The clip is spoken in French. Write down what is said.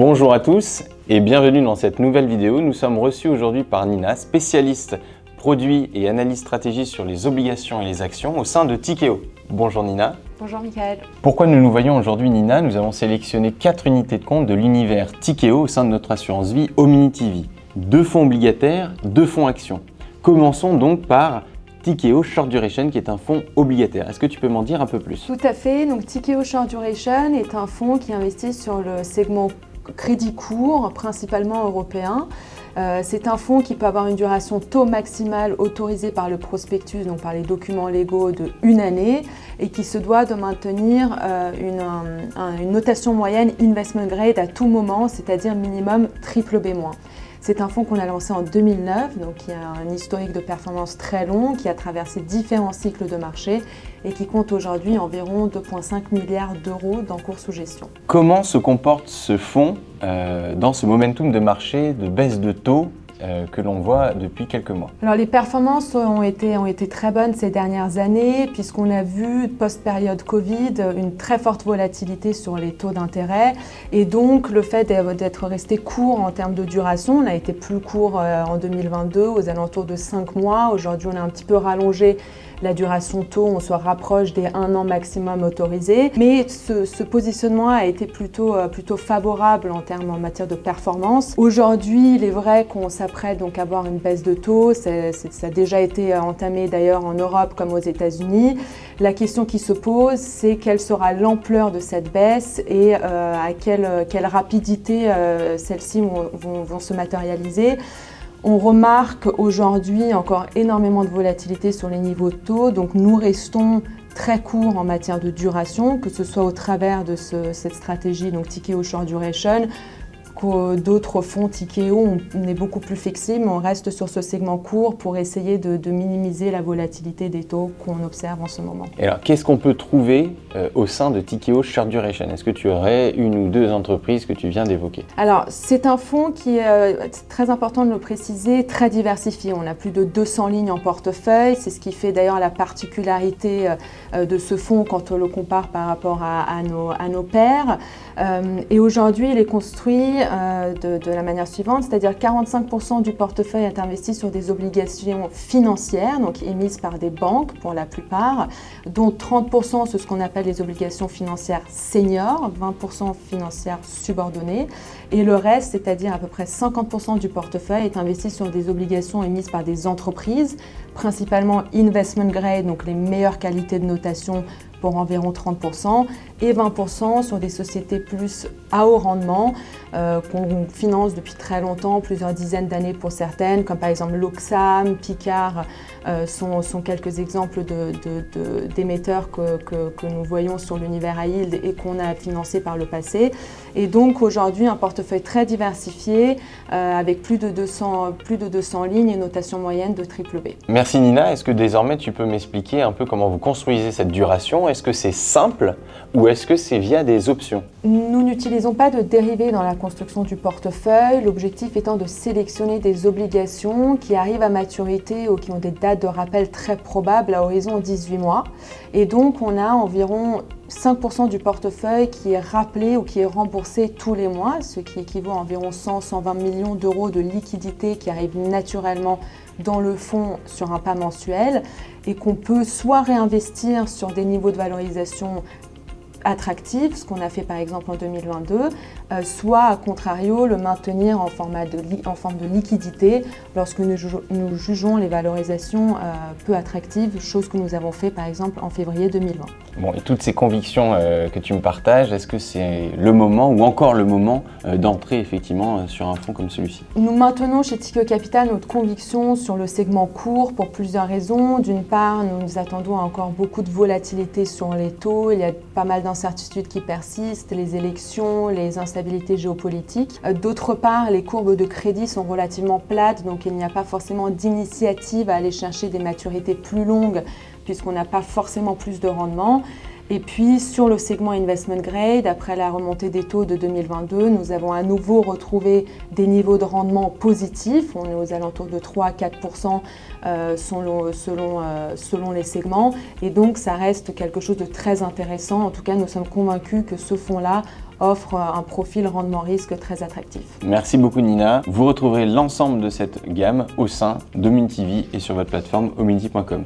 Bonjour à tous et bienvenue dans cette nouvelle vidéo. Nous sommes reçus aujourd'hui par Nina, spécialiste produits et analyse stratégique sur les obligations et les actions au sein de Tikehau. Bonjour Nina. Bonjour Michael. Pourquoi nous voyons aujourd'hui Nina? Nous avons sélectionné 4 unités de compte de l'univers Tikehau au sein de notre assurance vie Omnity. 2 fonds obligataires, 2 fonds actions. Commençons donc par Tikehau Short Duration qui est un fonds obligataire. Est-ce que tu peux m'en dire un peu plus? Tout à fait. Donc Tikehau Short Duration est un fonds qui investit sur le segment crédit court, principalement européen. C'est un fonds qui peut avoir une duration taux maximale autorisée par le prospectus, donc par les documents légaux de 1 année, et qui se doit de maintenir une notation moyenne investment grade à tout moment, c'est-à-dire minimum BBB-. C'est un fonds qu'on a lancé en 2009, donc qui a un historique de performance très long, qui a traversé différents cycles de marché et qui compte aujourd'hui environ 2,5 milliards d'euros d'encours sous gestion. Comment se comporte ce fonds dans ce momentum de marché, de baisse de taux que l'on voit depuis quelques mois? Alors les performances ont été très bonnes ces dernières années puisqu'on a vu post-période Covid une très forte volatilité sur les taux d'intérêt et donc le fait d'être resté court en termes de duration, on a été plus court en 2022 aux alentours de 5 mois. Aujourd'hui on a un petit peu rallongé la duration taux, on se rapproche des 1 an maximum autorisé. Mais ce positionnement a été plutôt favorable en matière de performance. Aujourd'hui, il est vrai qu'on s'apprête donc à avoir une baisse de taux. Ça a déjà été entamé d'ailleurs en Europe comme aux États-Unis. La question qui se pose, c'est quelle sera l'ampleur de cette baisse et à quelle rapidité celles-ci vont se matérialiser. On remarque aujourd'hui encore énormément de volatilité sur les niveaux de taux, donc nous restons très courts en matière de duration, que ce soit au travers de cette stratégie, donc Tikehau Short Duration, d'autres fonds Tikehau, on est beaucoup plus flexible, mais on reste sur ce segment court pour essayer de minimiser la volatilité des taux qu'on observe en ce moment. Et alors, qu'est-ce qu'on peut trouver au sein de Tikehau Short Duration? Est-ce que tu aurais 1 ou 2 entreprises que tu viens d'évoquer? Alors, c'est un fonds qui est très important de le préciser, très diversifié. On a plus de 200 lignes en portefeuille. C'est ce qui fait d'ailleurs la particularité de ce fonds quand on le compare par rapport à nos pairs. Et aujourd'hui, il est construit de la manière suivante, c'est-à-dire 45% du portefeuille est investi sur des obligations financières, donc émises par des banques pour la plupart, dont 30% sur ce qu'on appelle les obligations financières seniors, 20% financières subordonnées, et le reste, c'est-à-dire à peu près 50% du portefeuille est investi sur des obligations émises par des entreprises, principalement investment grade, donc les meilleures qualités de notation pour environ 30%, et 20% sur des sociétés plus à haut rendement qu'on finance depuis très longtemps, plusieurs dizaines d'années pour certaines, comme par exemple l'Oxam, Picard sont quelques exemples d'émetteurs que nous voyons sur l'univers high yield et qu'on a financé par le passé. Et donc aujourd'hui un portefeuille très diversifié avec plus de 200 lignes et notation moyenne de BBB. Merci Nina. Est-ce que désormais tu peux m'expliquer un peu comment vous construisez cette duration? Est-ce que c'est simple ou est-ce que c'est via des options? Nous n'utilisons pas de dérivés dans la construction du portefeuille, l'objectif étant de sélectionner des obligations qui arrivent à maturité ou qui ont des dates de rappel très probables à horizon 18 mois. Et donc on a environ 5% du portefeuille qui est rappelé ou qui est remboursé tous les mois, ce qui équivaut à environ 100-120 millions d'euros de liquidités qui arrivent naturellement dans le fonds sur un pas mensuel et qu'on peut soit réinvestir sur des niveaux de valorisation attractifs, ce qu'on a fait par exemple en 2022, soit à contrario le maintenir en forme de liquidité lorsque nous jugeons les valorisations peu attractives, chose que nous avons fait par exemple en février 2020. Bon, et toutes ces convictions que tu me partages, est-ce que c'est le moment ou encore le moment d'entrer effectivement sur un fonds comme celui-ci? Nous maintenons chez Tikehau Capital notre conviction sur le segment court pour plusieurs raisons. D'une part, nous nous attendons à encore beaucoup de volatilité sur les taux, il y a pas mal d'incertitudes qui persistent, les élections, les instabilités géopolitiques. D'autre part, les courbes de crédit sont relativement plates, donc il n'y a pas forcément d'initiative à aller chercher des maturités plus longues puisqu'on n'a pas forcément plus de rendement. Et puis sur le segment investment grade, après la remontée des taux de 2022, nous avons à nouveau retrouvé des niveaux de rendement positifs. On est aux alentours de 3 à 4% selon les segments. Et donc ça reste quelque chose de très intéressant. En tout cas, nous sommes convaincus que ce fonds-là offre un profil rendement-risque très attractif. Merci beaucoup Nina. Vous retrouverez l'ensemble de cette gamme au sein d'Omnity et sur votre plateforme omnity.com.